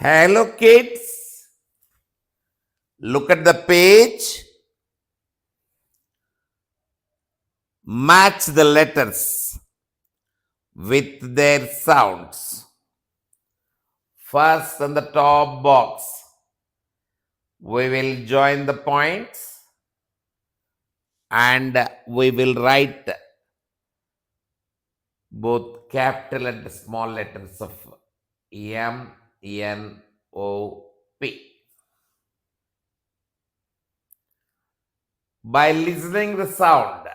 Hello, kids. Look at the page. Match the letters with their sounds. First, on the top box, we will join the points and we will write both capital and small letters of M, N, O, P. By listening the sound,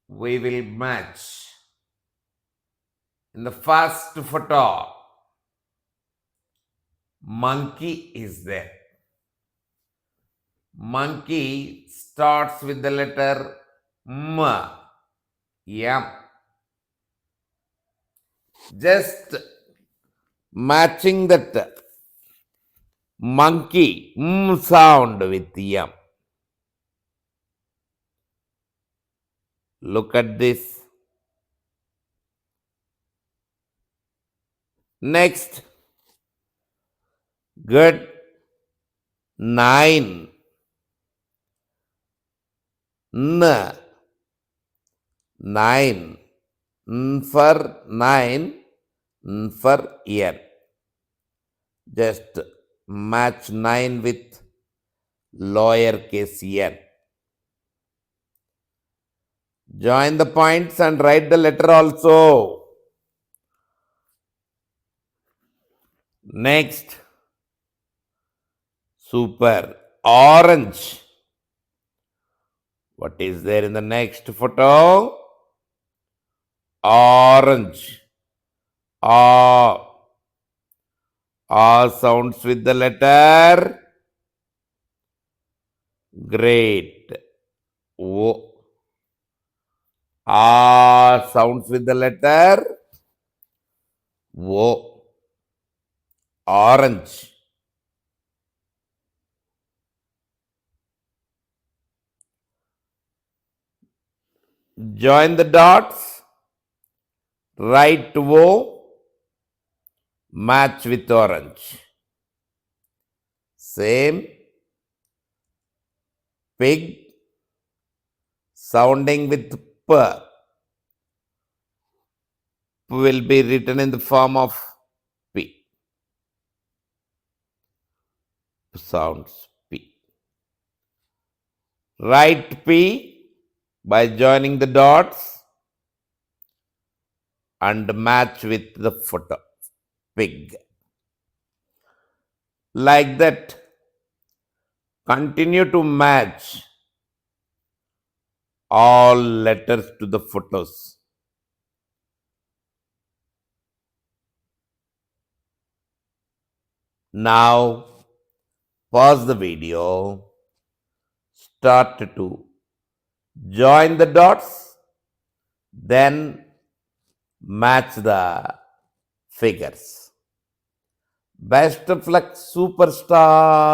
we will match. In the first photo, monkey is there. Monkey starts with the letter M. M. Just matching that monkey sound with M. Look at this. Next, good. 9. N. 9. N for 9. N for N. Just match 9 with lowercase n. Join the points and write the letter also. Next, super, orange. What is there in the next photo? Orange. A. A sounds with the letter. Great. O. A sounds with the letter. O. Orange. Join the dots. Write O. Match with orange. Same. Pig. Sounding with P. Will be written in the form of P. Sounds P. Write P by joining the dots and match with the photo. Pig. Like that, continue to match all letters to the photos. Now, pause the video, start to join the dots, then match the figures. Best of luck, superstars!